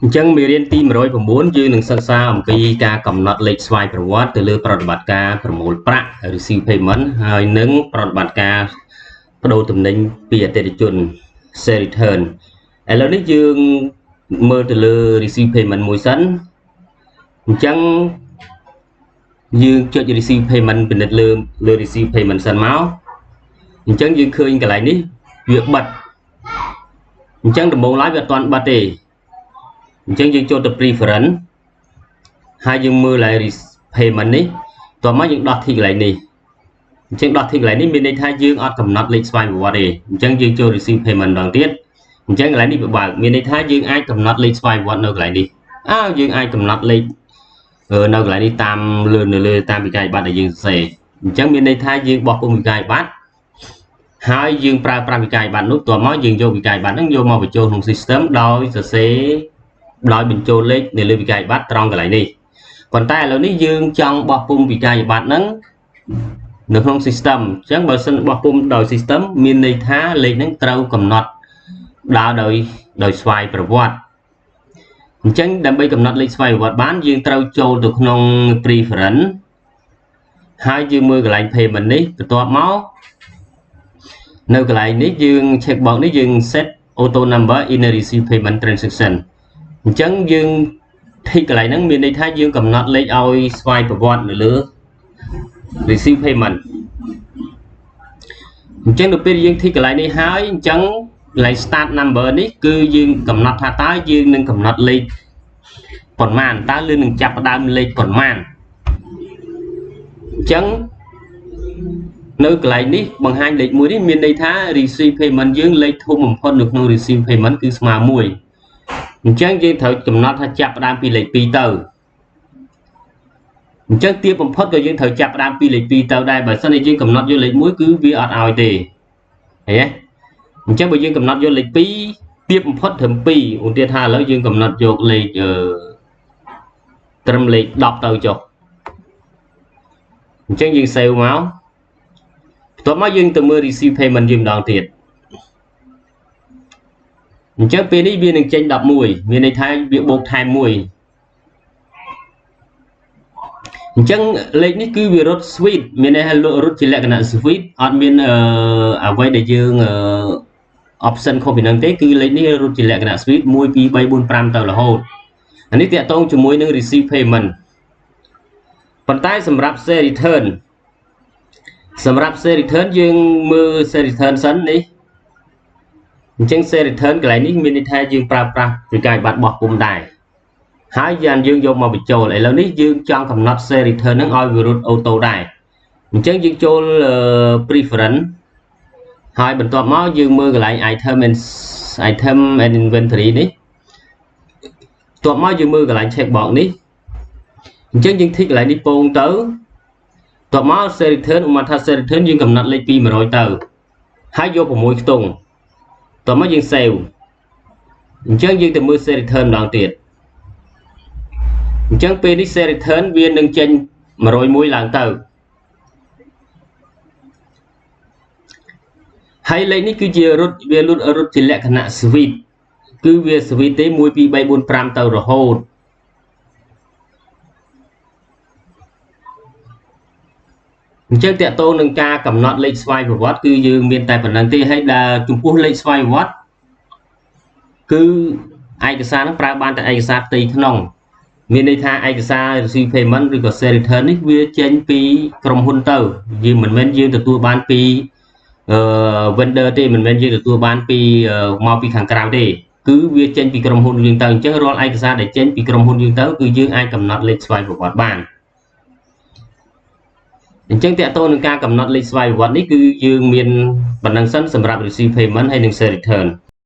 Chẳngมีเรียนទី109យើងនឹងសិក្សាអំពីការកំណត់លេខស្វ័យប្រវត្តិទៅលើប្រតិបត្តិការប្រមូលប្រាក់ receive payment ហើយនឹងប្រតិបត្តិការបដូរទំនិញពីអតិថិជន sale return ឥឡូវនេះយើងមើលទៅលើ receive payment មួយសិនអញ្ចឹងយើងចុច receive payment ពិនិត្យលើ receive payment សិនមកអញ្ចឹងយើងឃើញកន្លែងនេះវាបិទអញ្ចឹងដំបូងឡើយវាអត់ទាន់បិទទេអញ្ចឹងយើងចូលទៅ preference ហើយយើងមើលឡើង payment នេះតោះមកយើងដោះទីកន្លែងនេះអញ្ចឹងដោះទីកន្លែងនេះមានន័យថាយើងអត់កំណត់លេខស្វ័យប្រវត្តិទេអញ្ចឹងយើងចូល receive payment ម្ដងទៀតអញ្ចឹងកន្លែងនេះវាបើកមានន័យថាយើងអាចកំណត់លេខស្វ័យប្រវត្តិនៅកន្លែងនេះយើងអាចកំណត់លេខនៅកន្លែងនេះតាមលើតាមវិក័យប័ត្រដែលយើងសរសេរអញ្ចឹងមានន័យថាយើងបោះពុម្ពវិក័យប័ត្រហើយយើងប្រើប្រាស់វិក័យប័ត្រនោះតោះមកយើងយកវិក័យប័ត្រហ្នឹងយកមកបញ្ចូលក្នុង system ដោយសរសេរដោយបញ្ចូលលេខនៅលើវិក័យប័ត្រត្រង់កន្លែងនេះប៉ុន្តែឥឡូវនេះយើងចង់បោះពុម្ពវិក័យប័ត្រហ្នឹងនៅក្នុង system អញ្ចឹងបើសិនបោះពុម្ពដោយ system មានន័យថាលេខហ្នឹងត្រូវកំណត់ដើរដោយស្វ័យប្រវត្តិអញ្ចឹងដើម្បីកំណត់លេខស្វ័យប្រវត្តិបានយើងត្រូវចូលទៅក្នុង preference ហើយយើងមើលកន្លែង payment នេះបន្ទាប់មកនៅកន្លែងនេះយើង check box នេះយើង set auto number in a receive payment transaction អញ្ចឹងយើង tick កន្លែងហ្នឹងមានន័យថាយើងកំណត់លេខឲ្យស្វ័យប្រវត្តិនៅលើ receive payment អញ្ចឹងនៅពេលយើង tick កន្លែងនេះហើយអញ្ចឹងកន្លែង start number នេះគឺយើងកំណត់ថាតើយើងនឹងកំណត់លេខប៉ុន្មានតើលឿននឹងចាប់ផ្ដើមលេខប៉ុន្មានអញ្ចឹងនៅកន្លែងនេះបង្ហាញលេខ1នេះមានន័យថា receive payment យើងលេខធំបំផុតនៅក្នុង receive payment គឺស្មើ1អញ្ចឹងយើងត្រូវកំណត់ថាចាប់ផ្ដើមពីលេខ2ទៅអញ្ចឹងទាបបំផុតក៏យើងត្រូវចាប់ផ្ដើមពីលេខ2ទៅដែរបើមិនយើងកំណត់យកលេខ1គឺវាអត់ឲ្យទេឃើញទេអញ្ចឹងបើយើងកំណត់យកលេខ2ទាបបំផុតត្រឹម2ឧទាហរណ៍ថាឥឡូវយើងកំណត់យកលេខត្រឹមលេខ10ទៅចុះអញ្ចឹងយើង save មកបន្ទាប់មកយើងទៅមើល receive payment យើងម្ដងទៀតអញ្ចឹងពេលនេះវានឹងចេញ11មានន័យថាវាបូកថែម1អញ្ចឹងលេខនេះគឺវារត់ sweet មានន័យថារត់ជាលក្ខណៈ sweet អត់មានអ្វីដែលយើងoption ខុសពីហ្នឹងទេគឺលេខនេះរត់ជាលក្ខណៈ sweet 1 2 3 4 5ទៅរហូតអានេះតាក់ទងជាមួយនឹង receive payment ប៉ុន្តែសម្រាប់ sale return យើងមើល sale return សិននេះអញ្ចឹង sale return កន្លែងនេះមានន័យថាយើងប្រើប្រាស់វិក័យប័ត្របោះពុម្ពដែរហើយយើងយកមកបញ្ចូលឥឡូវនេះយើងចង់កំណត់ sale return ហ្នឹងឲ្យវារត់ auto ដែរអញ្ចឹងយើងចូល preference ហើយបន្ទាប់មកយើងមើលកន្លែង item and inventory នេះបន្ទាប់មកយើងមើលកន្លែង check box នេះអញ្ចឹងយើង tick កន្លែងនេះពងទៅបន្ទាប់មក sale return ឧបមាថា sale return យើងកំណត់លេខពី100ទៅហើយយក6ខ្ទង់បន្ទាប់មកយើង save អញ្ចឹងយើងទៅមើល sale return ម្ដងទៀតអញ្ចឹងពេលនេះ sale return វានឹងចេញ101ឡើងទៅហើយលេខនេះគឺជារត់ជាលក្ខណៈ sweet គឺវា sweet ទេ1 2 3 4 5ទៅរហូតអញ្ចឹងតកតងនឹងការកំណត់លេខស្វ័យប្រវត្តិគឺយើងមានតែប៉ុណ្្នឹងទេហើយដែលចំពោះលេខស្វ័យប្រវត្តិគឺឯកសារនឹងប្រើបានតែឯកសារផ្ទៃក្នុងមានន័យថាឯកសារ receive payment ឬក៏ sale return នេះវាចេញពីក្រុមហ៊ុនទៅយើងមិនមែនយើងទទួលបានពីvendor ទេមិនមែនយើងទទួលបានពីមកពីខាងក្រៅទេគឺវាចេញពីក្រុមហ៊ុនយើងទៅអញ្ចឹងរាល់ឯកសារដែលចេញពីក្រុមហ៊ុនយើងទៅគឺយើងអាចកំណត់លេខស្វ័យប្រវត្តិបានអញ្ចឹងតកតងនឹងការកំណត់លេខស្វ័យប្រវត្តិនេះគឺយើងមានប៉ុណ្ណឹងសិនសម្រាប់ receive payment ហើយនិង sale return